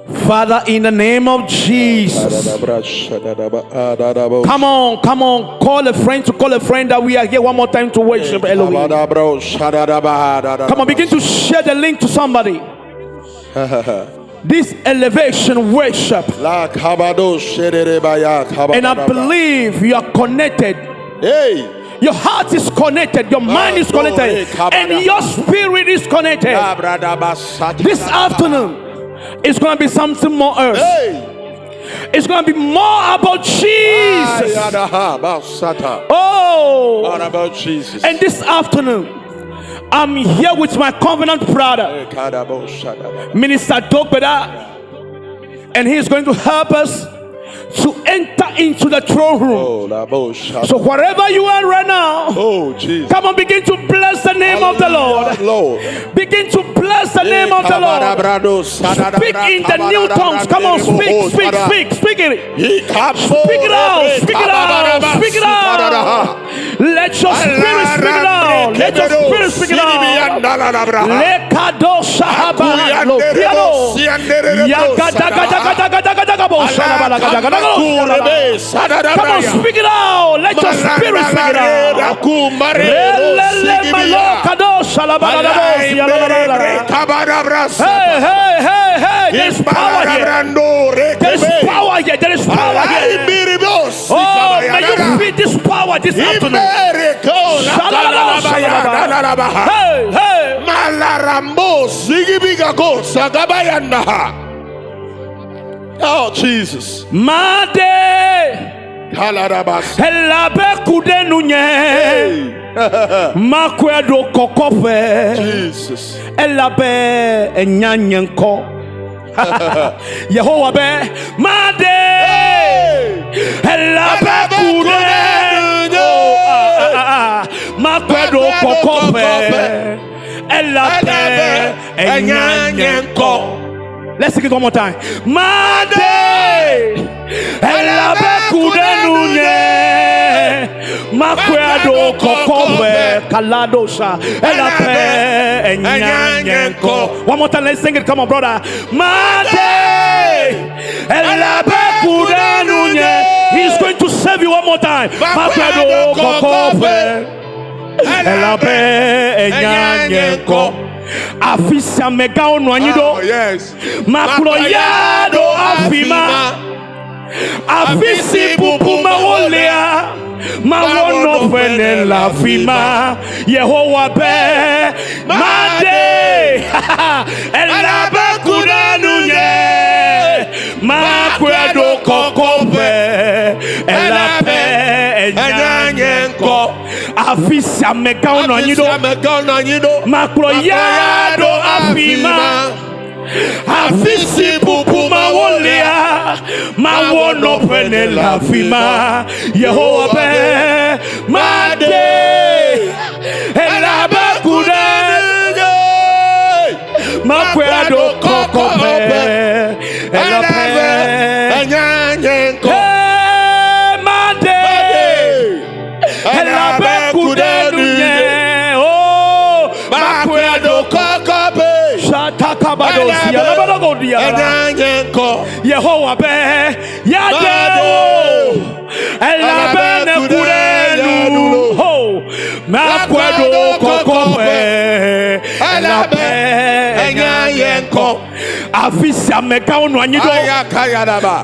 Father, in the name of Jesus. Come on, call a friend that we are here one more time to worship Elohim. Come on, begin to share the link to somebody. This elevation worship, and I believe you are connected. Your heart is connected, your mind is connected, and your spirit is connected. This afternoon, it's going to be something more else. It's going to be more about Jesus. Oh, about Jesus. And this afternoon, I'm here with my covenant brother, Minister Dogbeda, and he is going to help us to enter into the throne room. So wherever you are right now, come on, begin to bless the name of the Lord. Begin to bless the name of the Lord. Speak in the new tongues. Come on, speak it. Speak it. Speak it out. Speak it out. Speak it out. Let your spirit speak it out. Let your spirit speak it out. Come on, speak it out. Let your spirit speak it out. Hey. There's power here. There's power here. There is power here. Oh, may you feel this power this afternoon. Oh, Jesus. Made Elabe kude nunye Makwedo kokofe Jesus. Elabe enyanyenko Yehovah be Made Elabe kude Makwedo kokofe Elabe enyanyenko. Let's sing it one more time. Made Elabe kudenunye Makwedo kokowe Kaladosha Elabe enyanyenko. One more time, let's sing it. Come on, brother. Made Elabe kudenunye. He's going to serve you one more time. Makwedo kokowe Elabe enyanyenko. Afisa mega onwanyido. Yes. Makloyado afima. Afisi pupuma wolea. Mawono fene la fima. Yehovah be Made Elabe kudenunye Makwedo kokobe Elabe enyanyenko. Afisa mega onwanyido. Makloyado afima. Afisi pupuma wolea. Mawono fene la fima. Yehovah be Made Elabe kudenunye Makwedo kokobe Elabe enyanyenko. Made Elabe kudenunye. Oh, Makwedo kokobe Shatakabadosi Alabagodia enyanyenko. Yehovah be Yadeo Elabe kudenu. Oh, Makwedo kokobe Elabe enyanyenko. Afisa mega onwanyido.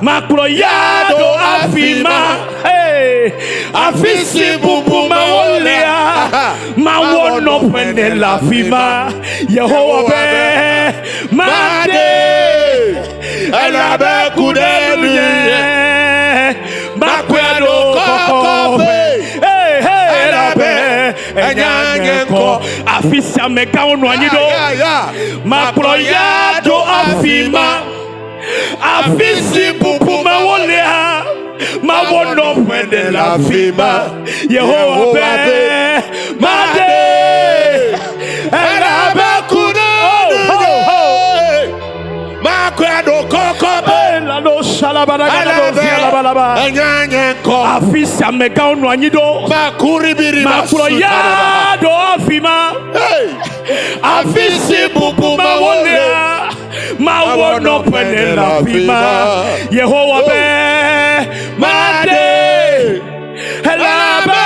Makloyado afima. Hey, afisi bubuma wolea. Mawono pende la fima. Yehovah be Made Elabe kudenunye Makwedo kokobe Elabe enyanyenko. Afisa mega onwanyido. Makloyado afima. Afisi pupuma wolea. Mawono pende la fima. Yehovah be Made Elabe kudenunye Makwedo kokobe enyanyenko. Afisa mega onwanyido. Makloyado afima. Afisi pupuma wolea. Mawono no pene la fima. Yehovah be made. Helaba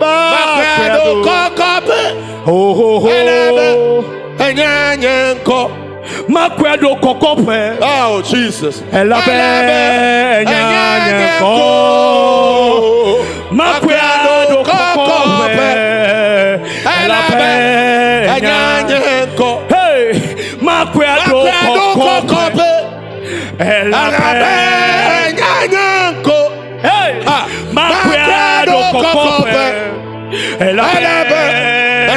Makwado kokope. oh Enyanyenko. Makwado kokope. Oh Jesus. Elabe enyanyenko. Makwado kokope. Elabe enyanyenko. Hey, makwado kokope. Elabe enyanyenko. Hey, makwado kokope. Elabe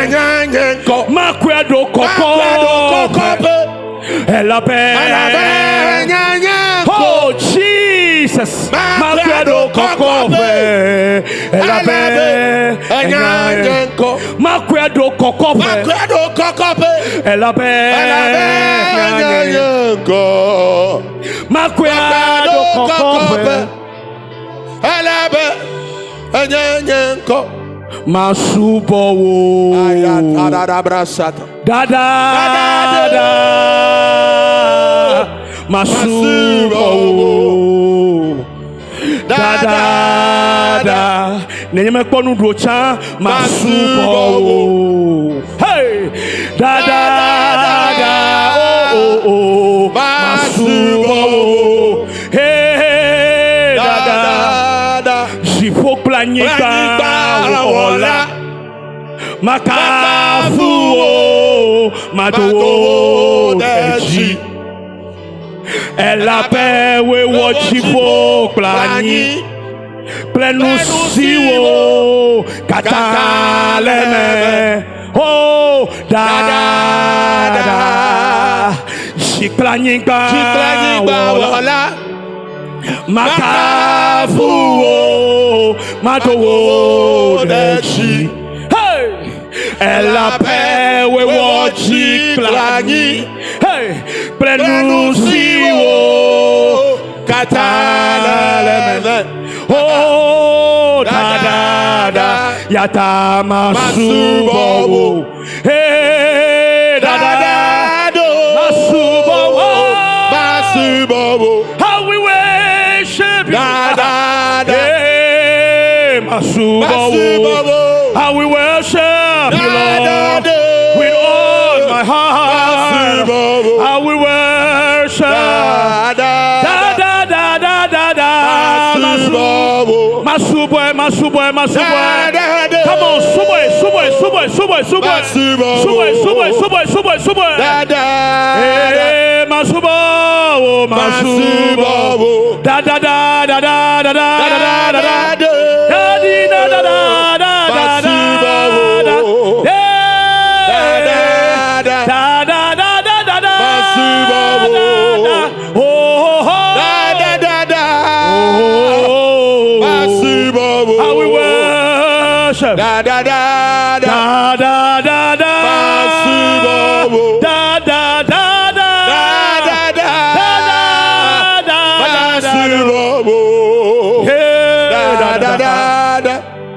enyanyenko. Makwado kokope. Elabe enyanyenko. Oh Jesus. Makwado kokope. Elabe enyanyenko. Makwado kokope. Elabe enyanyenko. Makwado kokope. Elabe enyanyenko. Masubowo. Dada. Masubowo. Dada. Nenyeme kponu docha. Masubowo. Hey. Dada. Oh. Masubowo. Hey. Dada. Jifo planyika. Ola. Makafuo. Madowo. Deji. Elape we wachifo plani. Plenusiwo. Kataleme. Oh, dada. Shiklanyika. Ola. Makafuo. Madowo. Deji. Elape we wachi klani. Hey, plenusiwo kataleme. Oh, dada yata masubowo. Hey, dada masubowo. How we worship you, dada. Hey, masubowo. How we worship you, Lord, with all my heart. How we worship. Masuboy. Come on, suboy. Hey, masubo. Da. How we worship. Da.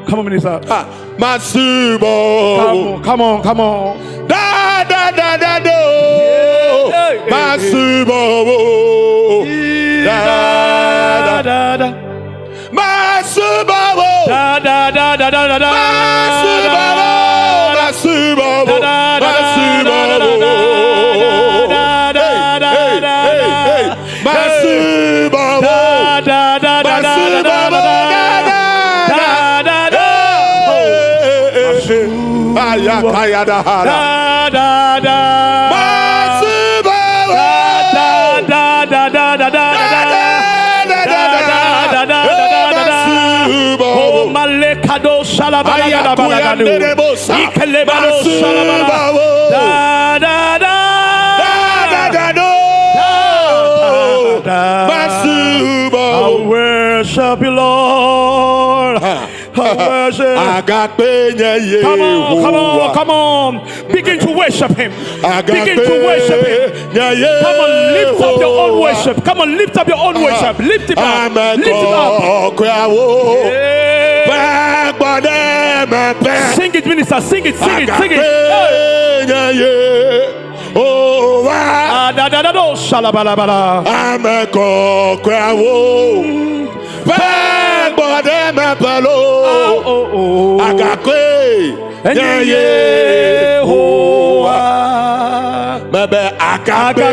Come on, Minister. Masubo. Come on. Da. Masubo. Da. Masubo. Malekado Salabaya Balagadu. Ikelebalo Salabaya. I worship you, Lord. Worship. Come on. Begin to worship him. Begin to worship him. Come on, lift up your own worship. Come on, lift up your own worship. Lift it up. Lift it up. Sing it, minister. Sing it. Hey. Oh. Adadado shalabalabala. Ameko kwawo. Bode me pelo. Agakwe. Yehowa. Mebe agakwe.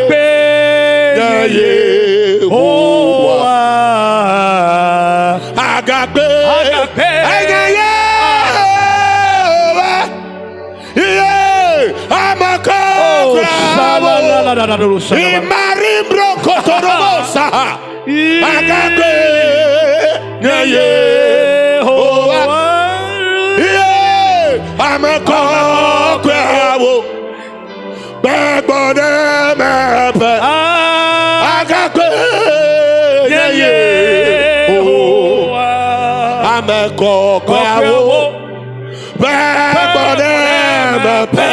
Yehowa. Agakwe. Imarimbro kotorobosa. Agakwe. Yehowa. Ameko kwawo. Bode mepe. Agakwe. Yehowa. Ameko kwawo. Bode mepe.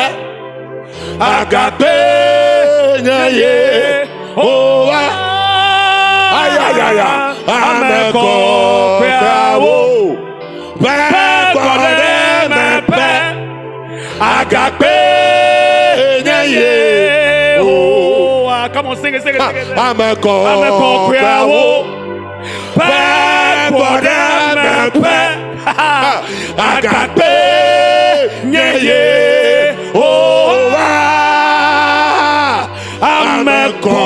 Agakwe. Yehowa. Ayayaya. Ameko kwawo. Bode mepe. Agakwe. Yehowa. Come on, sing it, sing it, sing it. Ameko kwawo. Bode mepe. Agakwe. Yehowa. Ameko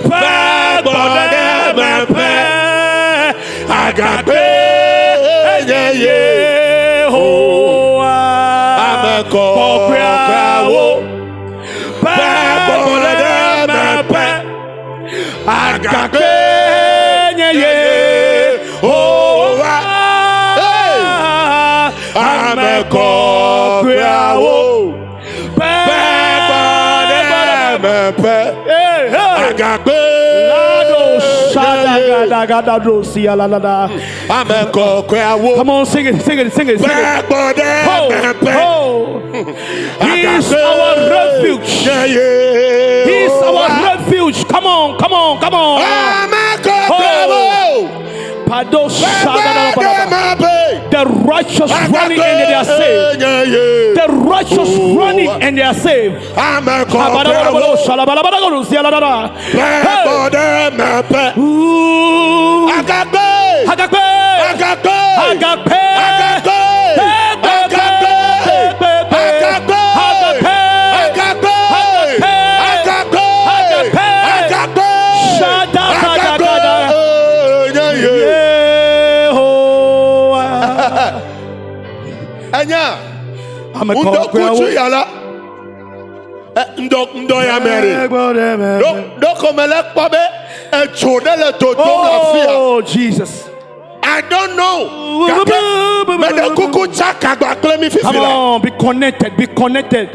kwawo. Bode mepe. Agakwe. Yehowa. Ameko kwawo. Bode mepe. Agakwe. Yehowa. Ameko kwawo. Bode mepe. Agakwe. Ameko kwawo. Come on, sing it, sing it, sing it, sing it. Bode mepe. He's our refuge. He's our refuge. Come on, come on, come on. Ameko kwawo. The righteous running and they are saved. The righteous running and they are saved. Ndo kuchu yala. Ndo ya meri. Do komele kwabe. Chode le toto la fia. Oh, Jesus. I don't know. Come on, be connected, be connected.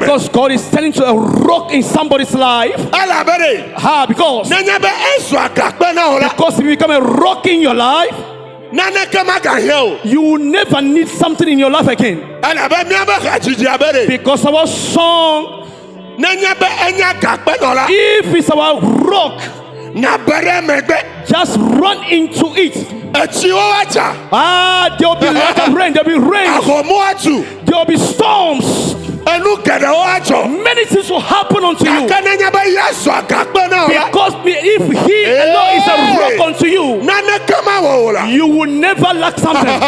Because God is telling to a rock in somebody's life. Because if you become a rock in your life, you will never need something in your life again. Because our song, if it's our rock, just run into it. There will be like a rain, there will be rain, there will be storms. Many things will happen unto you. Because if He alone is a rock unto you, you will never lack something.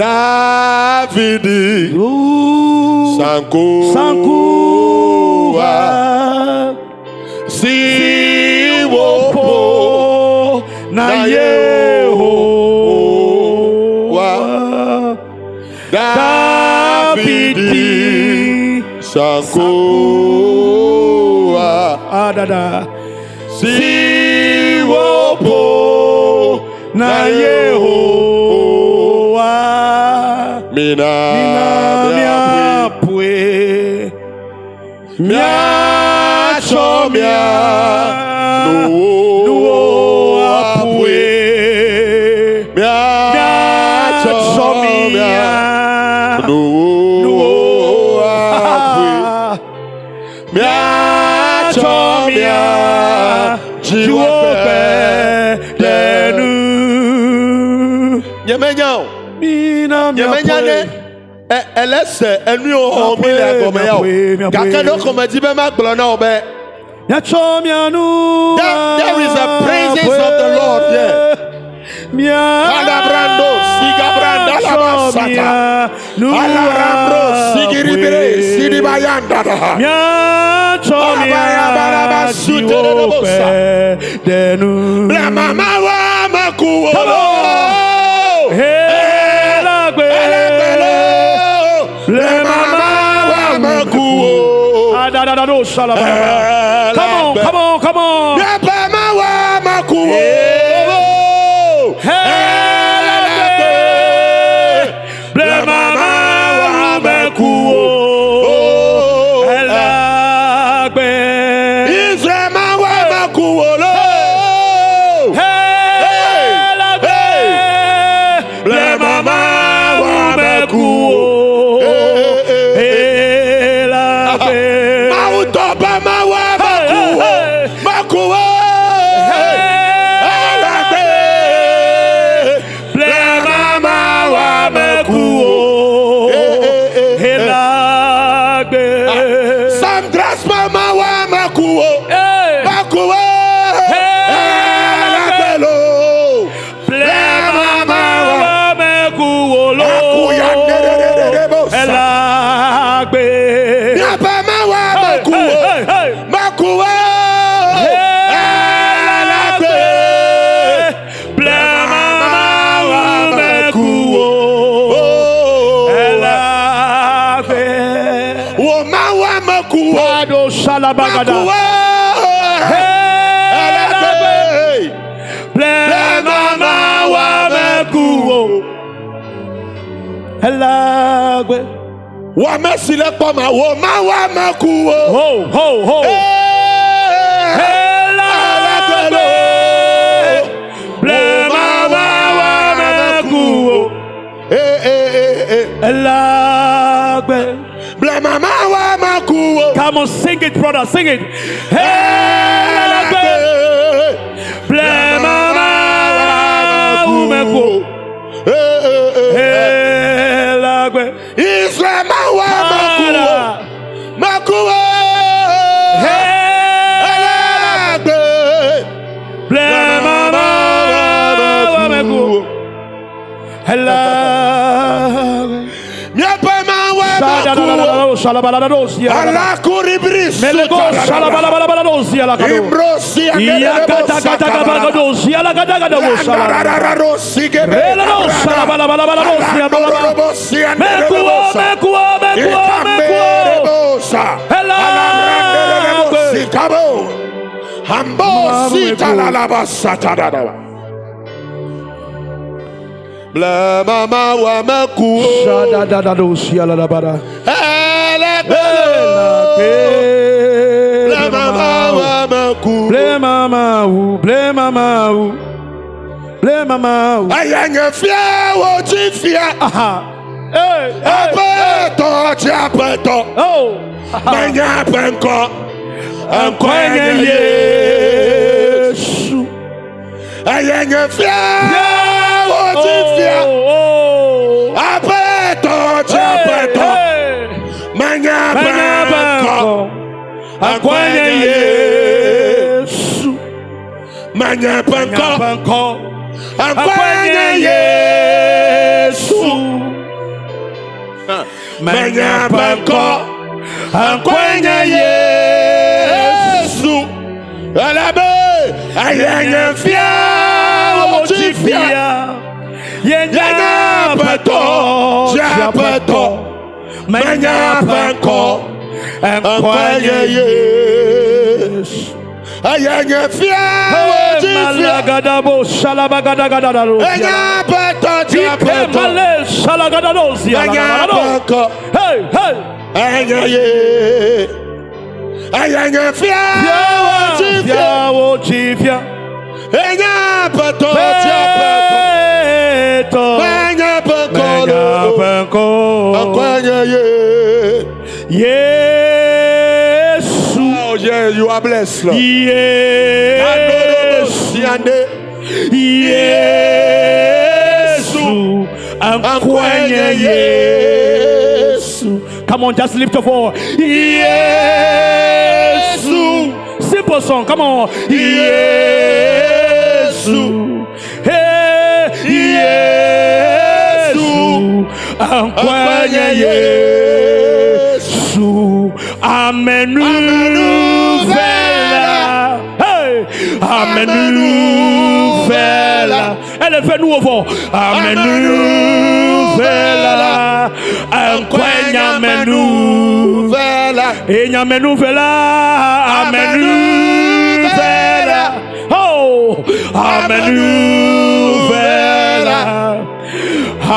Davidi Sankuwa Siwopo na Yehowa Davidi Sankuwa si wopo na Yehowa mina miapwe miachomia nuo apwe miachomia nuo apwe miachomia jiwope denu Yemenyao Yemenyane elese enu omi le agome yao kakado komedi be magbona obe there is a praises of the Lord here. Alabrando sigabranda labasata alabrando sigiribere sidibayanda denu la mama wa makuwo le mama wa makuwo come on le mama wa makuwo le mama wa makuwo wa mesile poma wo ma wa makuwo ho ho ho come on, sing it, brother, sing it. Bla mama wa maku shada da da do sia la bara bla mama wa maku bla mama u bla mama u bla mama u ayanya fia wo ti fia aha apeto ti apeto oh manya penko ankonya Yesu ayanya fia Tifia apeto chapeto manya banko akwanya Yesu manya banko akwanya Yesu manya banko akwanya Yesu alabe ayanya fia Tifia Yenya pato, japato, manya panko, enkwanye Yesu, Ayanya fia Malagadabo Shalabagadagadaro. Enya beto tiapeto Male Shalagadadosia. Hey, hey. Ayanya fia Chifia. Enya beto tiapeto Enya beto Akwanya Yes. Oh yeah, you are blessed, Lord. Yes. Yes. Yes. Come on, just lift your voice. Yes. Simple song. Come on. Yes. Hey. Yes. Amenuvela. Hey. Amenuvela. Elle est venue au vent. Amenuvela. Enquenya menuvela. Enya menuvela. Amenuvela. Oh. Amenuvela.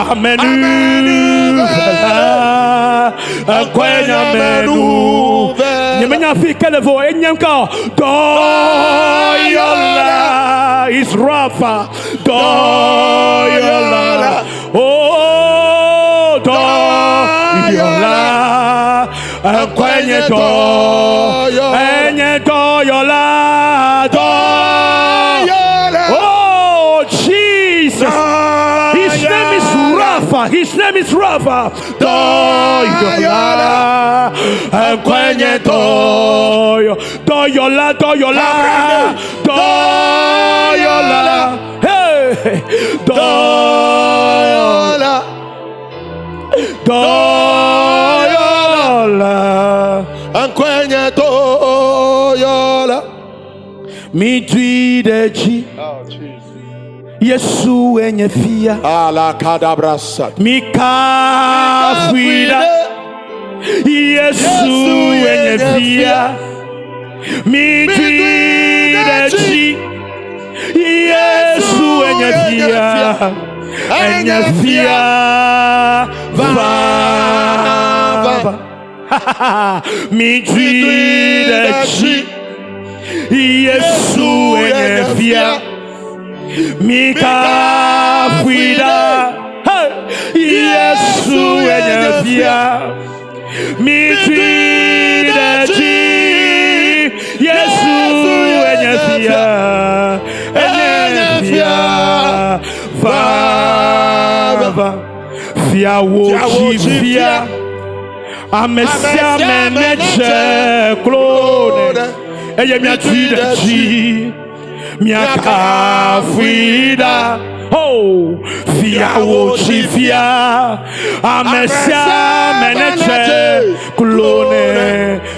Amenuvela. Enquenya menuvela. Nyemenya fi kelevo enyemka. Doyola is Rafa. Doyola. Oh, doyola. Enquenya doyola. Enye doyola. Doyola. Oh, Jesus. His name is Rafa. His name is Rafa. Doyola. Enquenya doyo. Doyola. Doyola. Doyola. Hey. Doyola. Doyola. Enquenya doyola. Mi tuideji. Oh, Jesus. Yesu enye fia. Ala kadabrasat. Mi kafida. Yesu enye fia. Mi tuideji. Yesu enye fia. Enye fia. Va. Mi tuideji. Yesu enye fia. Mika Frida, Yesu enye fia. Mitri deji, Yesu enye fia. Enye fia, va, fia woji fia. Amesia meneche klone, eye mitri deji. Miaka Frida, oh, fia wochi fia, amesia meneche, kulone,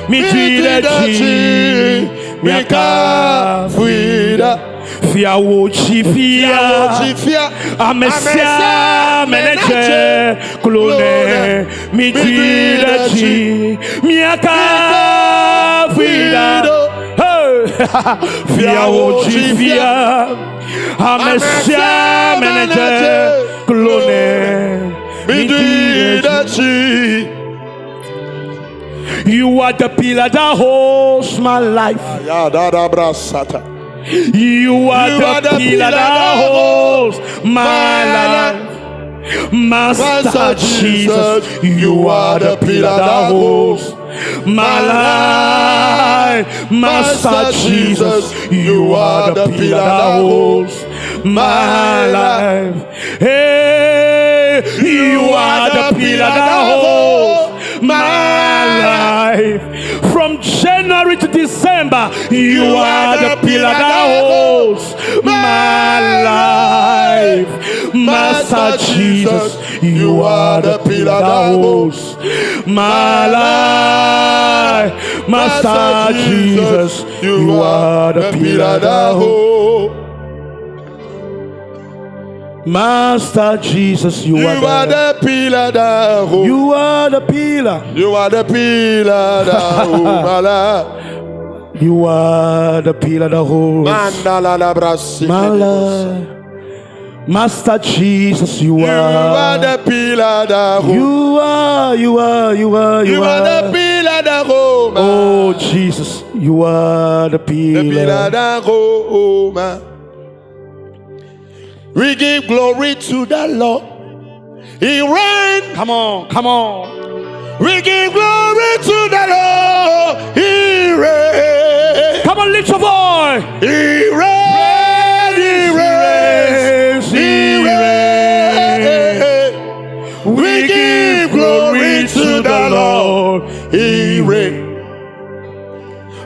mitideji, miaka Frida, fia wochi fia, amesia meneche, kulone, mitideji, miaka Frida. Fia wochi fia, amesia meneche, klone, mididachi. You are the pillar that holds my life. You are the pillar that holds my life. Master Jesus, you are the pillar that holds my life. Master Jesus, you are the pillar that holds my life. Hey, you are the pillar that holds my life. From January to December, you are the pillar that holds my life. Master Jesus, you are the pillar that holds my life. Master Jesus, you are the pillar that holds. Master Jesus, you are the pillar that holds. You are the pillar. You are the pillar that holds my life. You are the pillar that holds my life. Master Jesus, you are the pillar that holds. You are the pillar that holds. Oh Jesus, you are the pillar that holds. We give glory to the Lord. He reigns. Come on. We give glory to the Lord. He reigns. Come on, lift your voice. He reigns. He reigns. We give glory to the Lord. He reigns.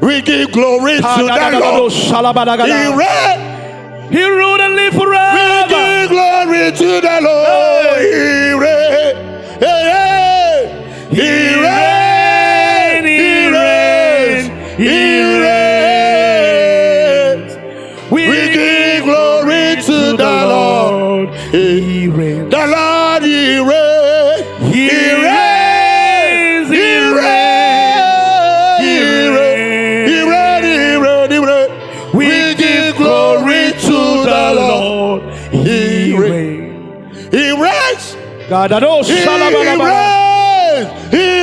We give glory to the Lord. He reigns. He ruled and live forever. We give glory to the Lord. He reigns. He reigns. He reigns. We give glory to the Lord. He reigns. The Lord, He reigns. He reigns. He reigns. He reigns. He reigns. He reigns. We give glory to the Lord. He reigns. He reigns. God, that oh, He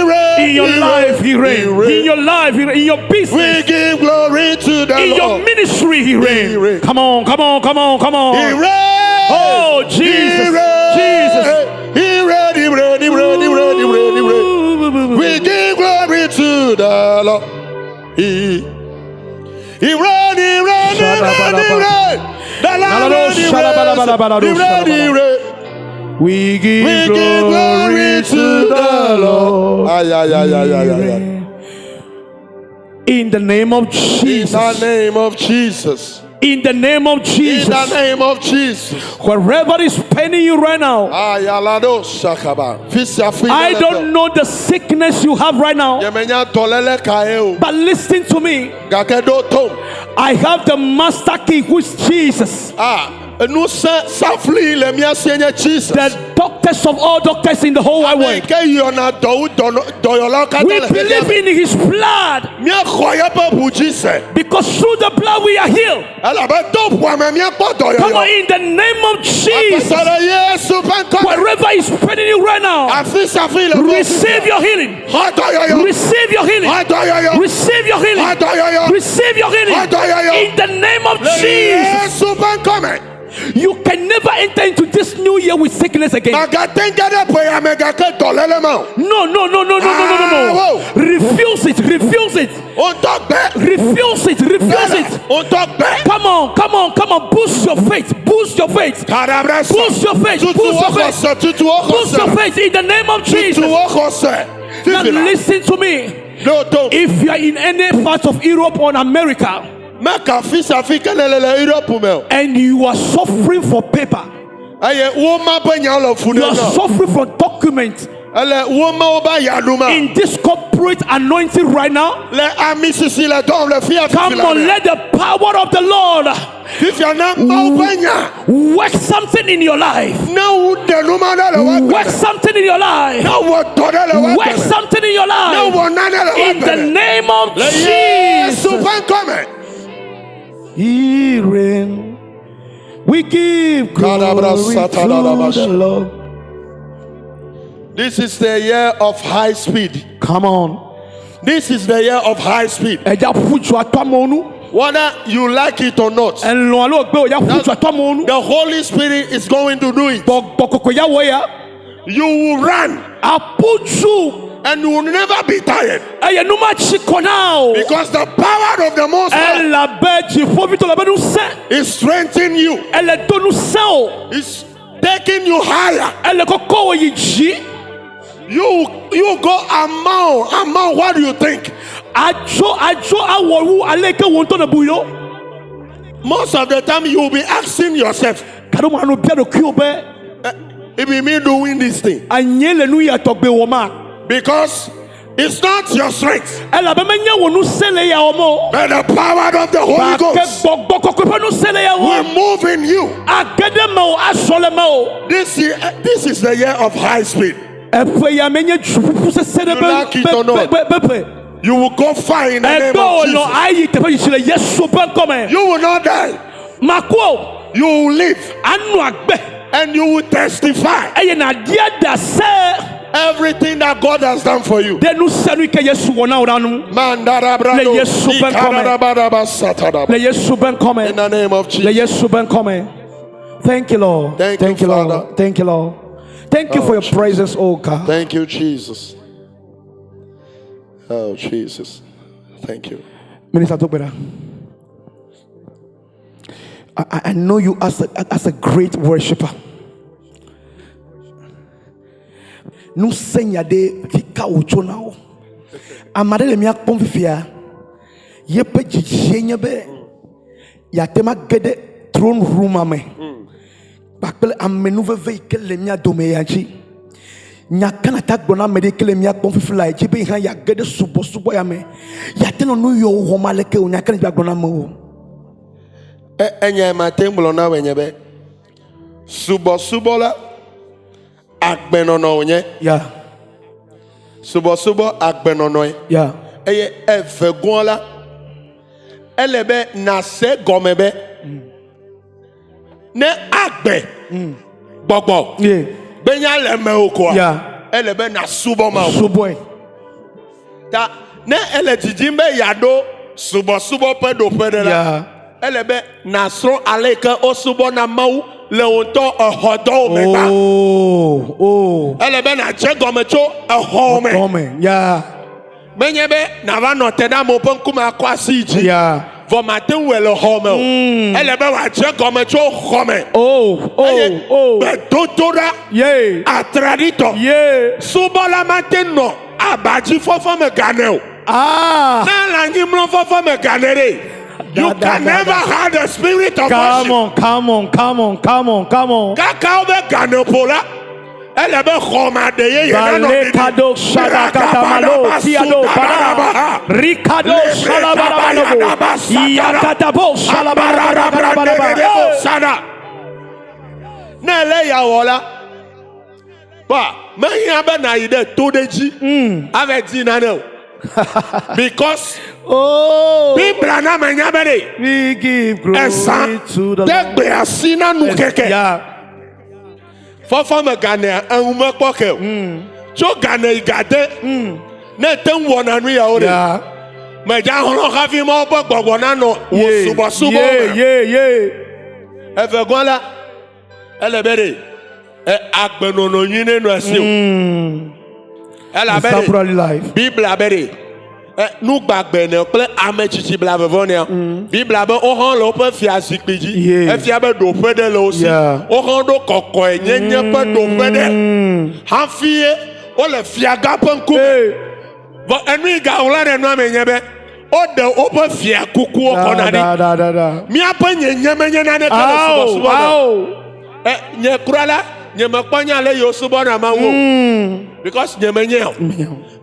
reigns. In your life, He reigns. In your life, He reigns. In your business, we give glory to the Lord. In your ministry, He reigns. Come on. He reigns. Oh, Jesus. He reigns. We give glory to the Lord. He reigns. We give glory to the Lord. In the name of Jesus. In the name of Jesus. In the name of Jesus. In the name of Jesus. Wherever is paining you right now, I don't know the sickness you have right now, but listen to me. I have the master key, who is Jesus. The doctors of all doctors in the whole wide world. We believe in His blood, because through the blood we are healed. Come on, in the name of Jesus. Wherever is paining you right now, receive your healing. Receive your healing. Receive your healing. Receive your healing. In the name of Jesus. You can never enter into this new year with sickness again. No. Refuse it. Refuse it. Come on. Boost your faith. Boost your faith in the name of Jesus. Now listen to me. If you are in any part of Europe or America, and you are suffering for paper, you are suffering for documents, in this corporate anointing right now, come on, let the power of the Lord work something in your life. Work something in your life. Work something in your life. In the name of Jesus. He reigns. We give glory to the Lord. This is the year of high speed. Come on. This is the year of high speed. Whether you like it or not, the Holy Spirit is going to do it. You will run. I'll put you. And you will never be tired. Because the power of the Most High is strengthening you. It's taking you higher. You go among. What do you think? Most of the time you will be asking yourself, if it me doing this thing. Because it's not your strength, but the power of the Holy Ghost will move in you. This is the year of high speed. You like it or not? You will go far in the name of Jesus. You will not die. You will live. And you will testify everything that God has done for you. In the name of Jesus. Thank you, Lord. Thank you, Lord. Father. Thank you, Lord. Thank you for your presence, oh God. Thank you, Jesus. Oh, Jesus. Thank you. Minister Dogbeda, I know you as a great worshiper. No senya de fika uchona. Amadele miak pomfia. Yepe jichenya be. Yatema gede throne room ame. Bakle amenuve vehicle le mia domeyaji. Nyakana tagbona medikele mia pomfila jibe han ya gede subo ya me. Yateno no yo homaleke o nyakana bagbona mo. Enya matemblo na wenyebe. Subo la agbenono onye. Yeah. Subo agbenono. Yeah. Eye efegun la. Elebe na se gomebe. Ne agbe. Gbogbo. Yeah. Benya leme oko. Yeah. Elebe na subo ma. Subo. Ta ne ele jijimbe yado subo pedo pedela. Yeah. Elebe na sro aleke o subo na mau leonto hodo meba. Oh. Elebe na chegomecho home. Home. Yeah. Menyebe na va notena mo penkuma kwasi ji. Yeah. Vo matin wele home. Elebe wa chegomecho home. Oh. Be dotora. Yeah. Atradito. Yeah. Subo la matin no abaji fofo me ganeo. Ah. Na la nyimlo fofo me ganere. You can never have the spirit of worship. Come on. Kakao be ganepola. Elebe khoma de ye no Kado Shadakatamalo, Tiado Para, Ricardo Shalabarabano, Yakatabo Shalabarabarabarabara. Sada. Nele ya wala. Ba, me yabe na ide todeji. Avec dinano. Because we give glory to the Lord. Yeah. For me Ghana and Umepoke. So Ghana igade. Ne ten wona nu ya ore. Yeah. Me ja hono hafi mo gbogbo wona no subo. Yeah. Efe gola elebere agbenono yine no asi. Temporary life. Bible abere. Nou gbagbe ne ple ame chichi bla vevonia. Bible abe o han lo pe fia sikpiji. E fia be do pe de lo si. O han do kokko enyenye pe do pe de. Han fie o le fia ga pe nkume. Vo enu ga wala de no amenyebe. O de o pe fia kuku o konani. Mi ape nyenye menye na ne ka subo. Nye kurala nye makpanya le yo subo na mawo. Because nye menye.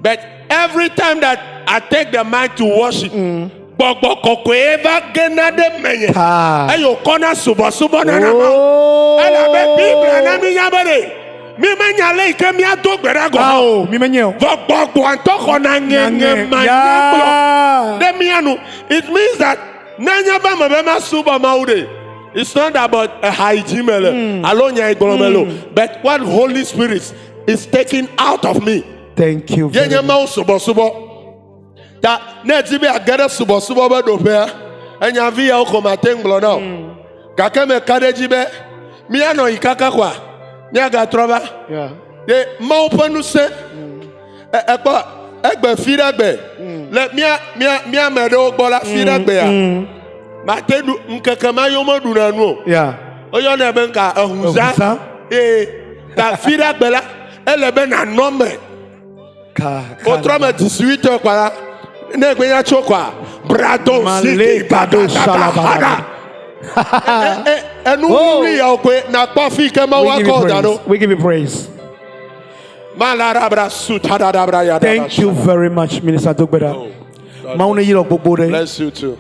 But every time that I take the mind to worship, Bogbo koko eva gena de menye. Ayo kona subo na na ma. Ela be Bible na mi yabere. Mi menya le ke mi Dogbeda go. Mi menye. Bogbo anto kona ngenge manya. De mi anu. It means that nanya ba mabema subo maude. It's not about a hygiene alone, but what Holy Spirit is taking out of me. Thank you. Yenye mau subo. Ta neti be agada subo be do pe. Enya via o komateng now. Kaka me kadeji be. Mi ano ikaka kwa. Ni aga trova. Yeah. Ye mau panu se. Ekpa egbe firagbe. Le mia mede ogbola firagbe ya. Matenu nkakama yomo dunanu. Yeah. Oyo na be nka ahunza. Ta firagbe la elebe na nome. Autrement 18 heures quoi ne gbenya chokwa brado siki bado shalabada enu ri ya okwe na pa fi ke ma wa ko dano. We give you praise. Thank you very much, Minister Dogbeda. Bless you too.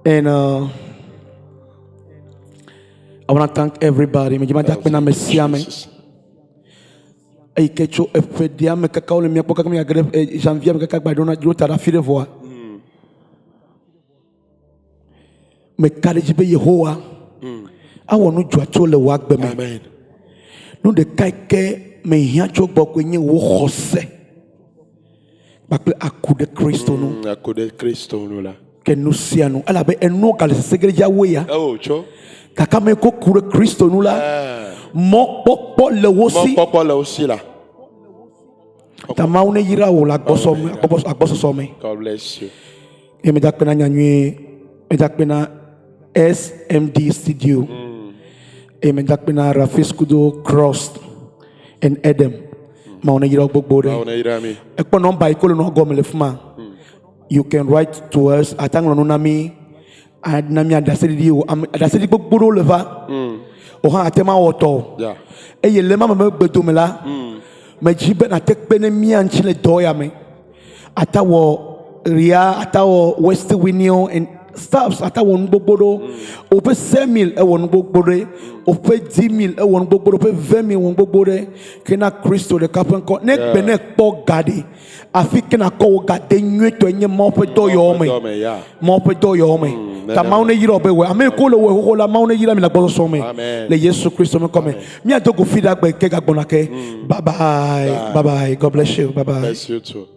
And I want to thank everybody. Et que tu fais dia me cacao le mien pour que me grève janvier me cacao badona du ta rafire voix. Me kaleji be Yehowa. Awo no dwa to le wa gbe me. Amen. No de kaike me hia cho gbo ko yin wo khose. Ba pe akude Kristo no. Akude Kristo no la. Que nous siano ala be eno kale segere jawe ya. Oh, cho. Kaka me ko kure Kristo no la. Mo popo le wosi. Mo popo le wosi la. Tamaune yira wo la gboso so me. God bless you. E me dakpena nyanwe me dakpena SMD studio. E me dakpena Rafiskudo Cross and Edem. Maune yira gbogbo re. Maune yira mi. E po number ikolo no go me le fuma. You can write to us atang no nami adnami adasedi o adasedi gbogbo le va. O ha atema woto. Yeah. E ye le mama me gbedo me la. Me jibe na tekpe ne mi anchile doya me. Atawo ria atawo West Winio and staffs atawo ngbogbodo. Ope 5,000 e won gbogbore. Ope 10,000 e won gbogboro. Ope 20,000 won gbogbore. Kena Kristo de kapenko nek bene po gadi. Afi kena ko gade nweto enye mo pe do yo me. Mo pe do yo me. Ta maune yira obe we. Ame ko le we ho la maune yira mi la gboso so me. Le Yesu Kristo me come. Mi adogo feedback be ke gagbona ke. Bye bye. Bye bye. God bless you. Bye bye. Bless you too.